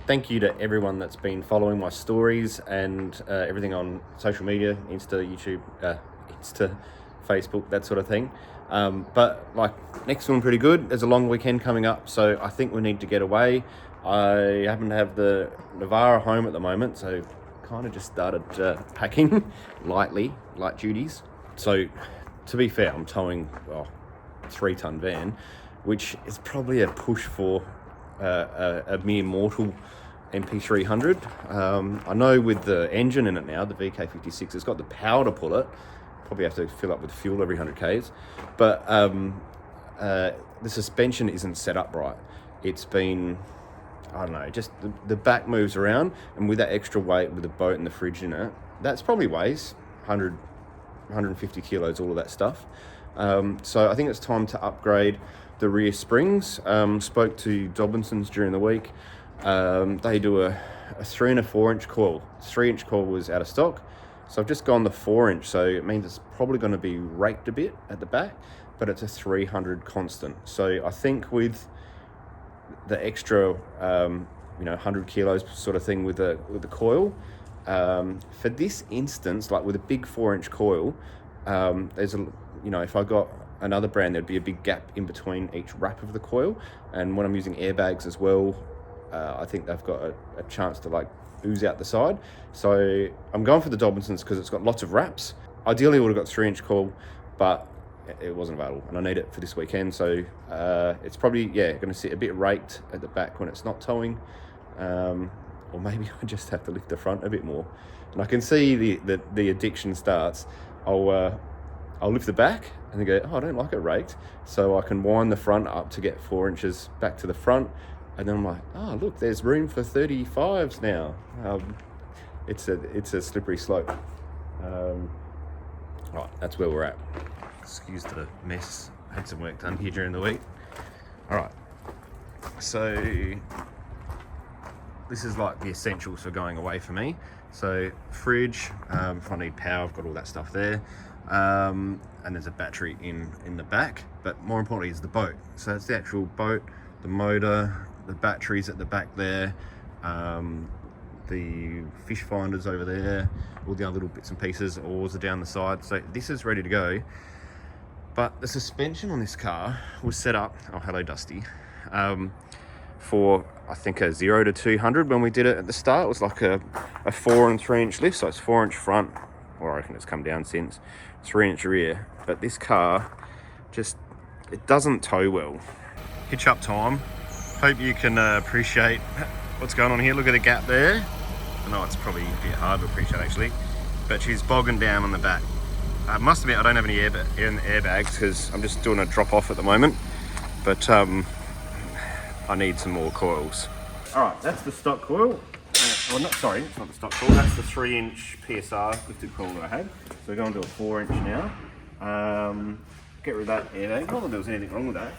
thank you to everyone that's been following my stories and everything on social media, Insta, YouTube, Facebook, that sort of thing. But like, next one pretty good. There's a long weekend coming up, so I think we need to get away. I happen to have the Navara home at the moment, so kind of just started packing light duties. So to be fair, I'm towing a 3-ton van, which is probably a push for a mere mortal NP300. I know with the engine in it now, the VK56, it's got the power to pull it. Probably have to fill up with fuel every 100 k's, but the suspension isn't set up right. It's been, I don't know, just the back moves around, and with that extra weight with the boat and the fridge in it, that's probably weighs 150 kilos, all of that stuff. So I think it's time to upgrade the rear springs. Spoke to Dobinsons during the week. They do a 3 and a 4 inch coil. 3-inch coil was out of stock, so I've just gone the 4-inch, so it means it's probably going to be raked a bit at the back, but it's a 300 constant. So I think with the extra 100 kilos sort of thing with the coil, for this instance, like with a big 4-inch coil, there's a, if I got another brand, there'd be a big gap in between each wrap of the coil, and when I'm using airbags as well, I think they've got a chance to like ooze out the side. So I'm going for the Dobinsons because it's got lots of wraps. Ideally I would have got 3-inch coil, but it wasn't available, and I need it for this weekend. So it's probably going to sit a bit raked at the back when it's not towing, or maybe I just have to lift the front a bit more. And I can see the addiction starts. I'll lift the back and then go, oh, I don't like it raked, so I can wind the front up to get 4 inches back to the front, and then I'm like, oh look, there's room for 35s now. It's a slippery slope. Right, that's where we're at. Excuse the mess. Had some work done here during the week. All right, so this is like the essentials for going away for me. So fridge, if I need power, I've got all that stuff there. And there's a battery in the back, but more importantly is the boat. So it's the actual boat, the motor, the batteries at the back there, the fish finders over there, all the other little bits and pieces, oars are down the side. So this is ready to go. But the suspension on this car was set up, oh hello Dusty, for I think a 0 to 200 when we did it at the start. It was like a 4 and 3-inch lift, so it's 4-inch front, or I reckon it's come down since, 3-inch rear. But this car it doesn't tow well. Hitch up time. Hope you can appreciate what's going on here. Look at the gap there. I know it's probably a bit hard to appreciate actually, but she's bogging down on the back. I must admit I don't have any airbags because I'm just doing a drop off at the moment, but I need some more coils. All right, that's the stock coil. Well, sorry, it's not the stock coil. That's the 3-inch PSR lifted coil that I had. So we're going to a 4-inch now. Get rid of that airbag. Not that there was anything wrong with that,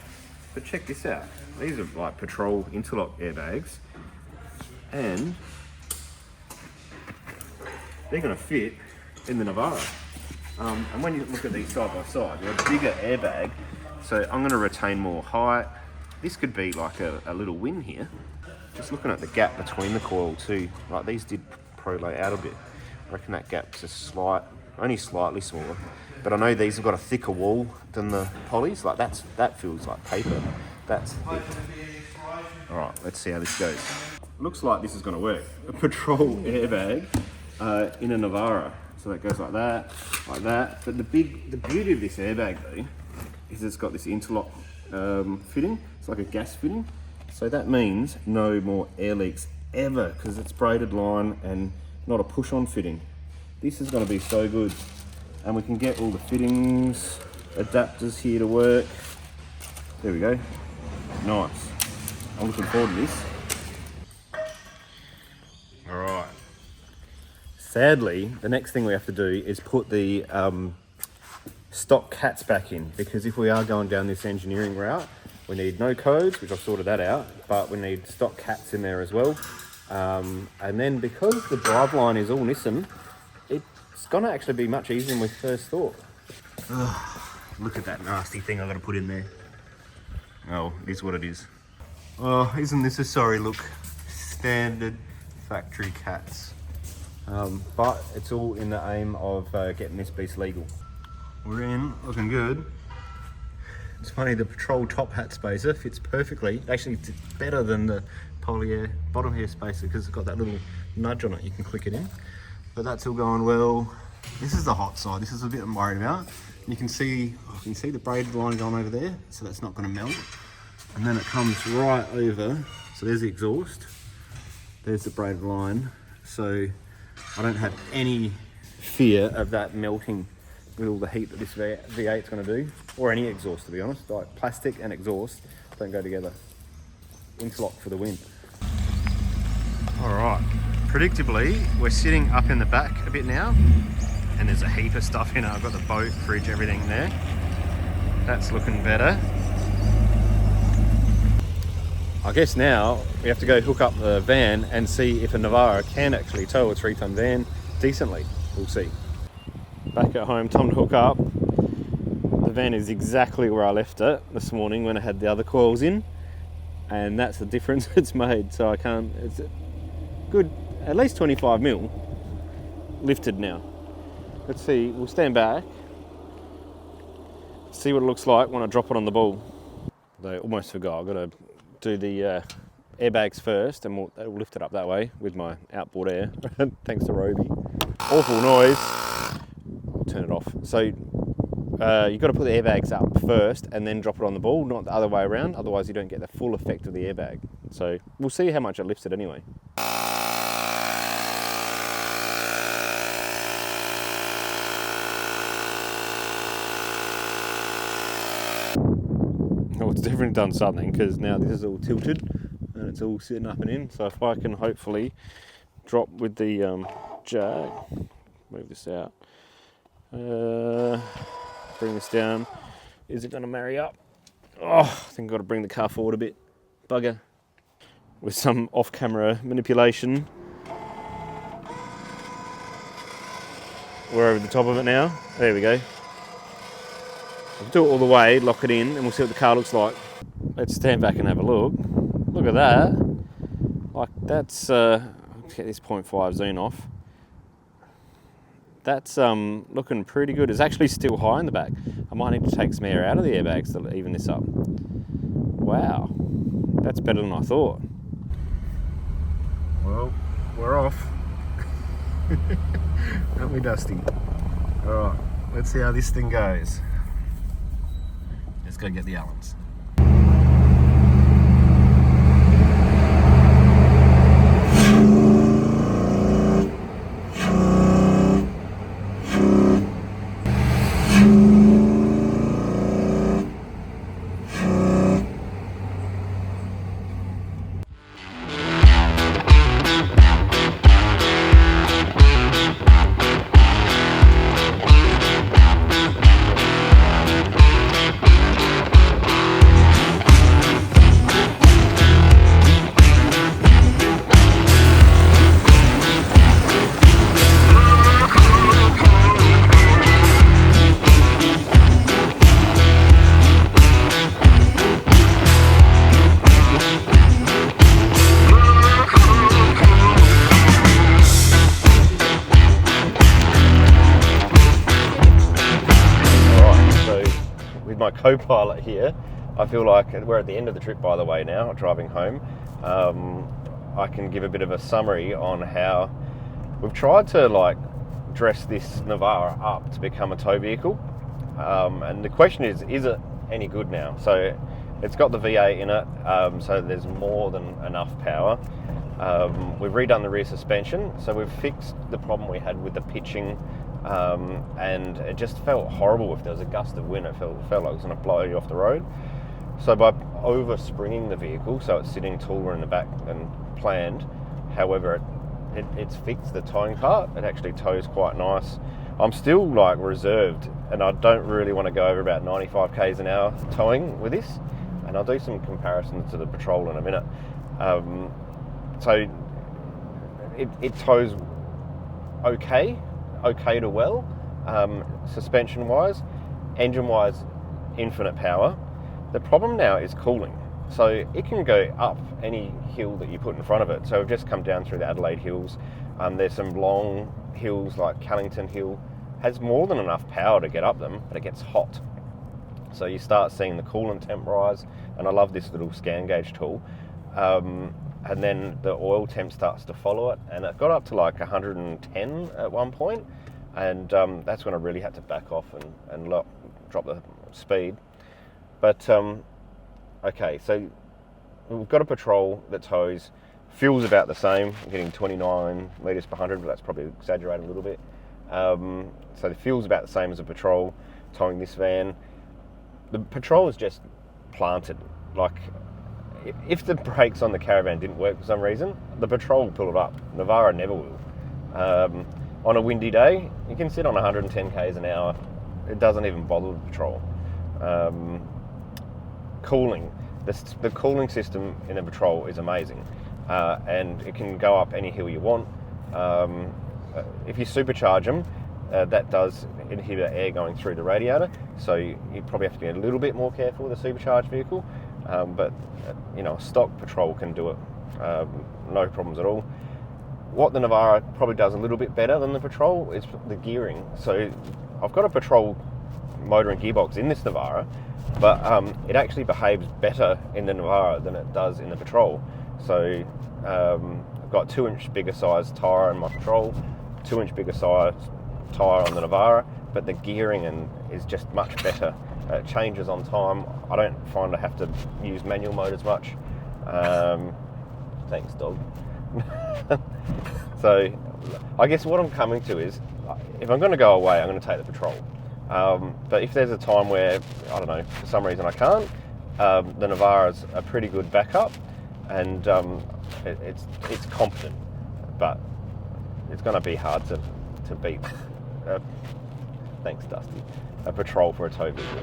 but check this out. These are like Patrol Interlock airbags, and they're going to fit in the Navara. And when you look at these side by side, they're a bigger airbag, so I'm going to retain more height. This could be like a little win here. Just looking at the gap between the coil too, like these did prolate out a bit. I reckon that gap's just only slightly smaller. But I know these have got a thicker wall than the polys. Like that feels like paper. That's thick. All right, let's see how this goes. Looks like this is going to work. A Patrol airbag in a Navara. So that goes like that, like that. But the beauty of this airbag though is it's got this interlock fitting. It's like a gas fitting. So that means no more air leaks ever, because it's braided line and not a push-on fitting. This is going to be so good. And we can get all the fittings, adapters here to work. There we go. Nice. I'm looking forward to this. All right. Sadly, the next thing we have to do is put the stock cats back in, because if we are going down this engineering route, we need no codes, which I've sorted that out, but we need stock cats in there as well. And then because the driveline is all Nissan, it's gonna actually be much easier than we first thought. Ugh, look at that nasty thing I've got to put in there. Oh, it is what it is. Oh, isn't this a sorry look? standard factory cats. But it's all in the aim of getting this beast legal. We're in, looking good. It's funny, the Patrol top hat spacer fits perfectly. Actually, it's better than the poly air bottom hair spacer because it's got that little nudge on it. You can click it in. But that's all going well. This is the hot side. This is a bit I'm worried about. You can see the braided line going over there, so that's not going to melt. And then it comes right over. So there's the exhaust. There's the braided line. So I don't have any fear of that melting with all the heat that this V8 is going to do, or any exhaust, to be honest. Like plastic and exhaust don't go together. Interlock for the win. All right, predictably, we're sitting up in the back a bit now, and there's a heap of stuff in it. I've got the boat, fridge, everything there. That's looking better. I guess now we have to go hook up the van and see if a Navara can actually tow a 3-ton van decently. We'll see. Back at home, time to hook up. The van is exactly where I left it this morning when I had the other coils in, and that's the difference it's made. So I can't, it's a good, at least 25 mil lifted now. Let's see, we'll stand back, see what it looks like when I drop it on the ball. I almost forgot, I've got to do the airbags first, and we'll lift it up that way with my outboard air. Thanks to Roby. Awful noise. I'll turn it off. So you've got to put the airbags up first and then drop it on the ball, not the other way around. Otherwise you don't get the full effect of the airbag. So we'll see how much it lifts it anyway. Oh, it's definitely done something, because now this is all tilted and it's all sitting up and in. So if I can hopefully drop with the jag, move this out, bring this down, is it going to marry up? Oh, I think I've got to bring the car forward a bit. Bugger. With some off-camera manipulation, we're over the top of it now. There we go. I'll do it all the way, lock it in, and we'll see what the car looks like. Let's stand back and have a look. Look at that. Like, that's, let's get this 0.5 zoom off. That's looking pretty good. It's actually still high in the back. I might need to take some air out of the airbags to even this up. Wow, that's better than I thought. Well, we're off. Aren't we, Dusty? All right, let's see how this thing goes. Let's go get the Allens. My co-pilot here, I feel like we're at the end of the trip, by the way, now driving home. I can give a bit of a summary on how we've tried to like dress this Navara up to become a tow vehicle, and the question is it any good now? So it's got the V8 in it, so there's more than enough power. We've redone the rear suspension, so we've fixed the problem we had with the pitching. And it just felt horrible. If there was a gust of wind, it felt like it was going to blow you off the road. So by over-springing the vehicle, so it's sitting taller in the back than planned, however, it's fixed the towing part. It actually tows quite nice. I'm still like reserved, and I don't really want to go over about 95 k's an hour towing with this, and I'll do some comparisons to the Patrol in a minute. So it tows okay to well, suspension wise, engine wise, infinite power. The problem now is cooling. So it can go up any hill that you put in front of it. So we've just come down through the Adelaide Hills. There's some long hills like Callington Hill. Has more than enough power to get up them, but it gets hot. So you start seeing the coolant temp rise, and I love this little scan gauge tool. And then the oil temp starts to follow it, and it got up to like 110 at one point, and that's when I really had to back off and drop the speed. But okay, so we've got a Patrol that tows. Fuel's about the same. I'm getting 29 litres per 100, but that's probably exaggerated a little bit. So the fuel's about the same as a Patrol towing this van. The Patrol is just planted. Like, if the brakes on the Caravan didn't work for some reason, the Patrol will pull it up. Navara never will. On a windy day, you can sit on 110 k's an hour. It doesn't even bother the Patrol. Cooling. The cooling system in the Patrol is amazing. And it can go up any hill you want. If you supercharge them, that does inhibit air going through the radiator, so you probably have to be a little bit more careful with a supercharged vehicle, but a stock Patrol can do it, no problems at all. What the Navara probably does a little bit better than the Patrol is the gearing. So I've got a Patrol motor and gearbox in this Navara, but it actually behaves better in the Navara than it does in the Patrol. So I've got 2-inch bigger size tyre on my Patrol, 2-inch bigger size tyre on the Navara, but the gearing is just much better. It changes on time. I don't find I have to use manual mode as much. Thanks, dog. So I guess what I'm coming to is, if I'm going to go away, I'm going to take the Patrol. But if there's a time where, I don't know, for some reason I can't, the Navara's a pretty good backup, and it's competent, but it's going to be hard to beat. Thanks, Dusty. A Patrol for a tow vehicle.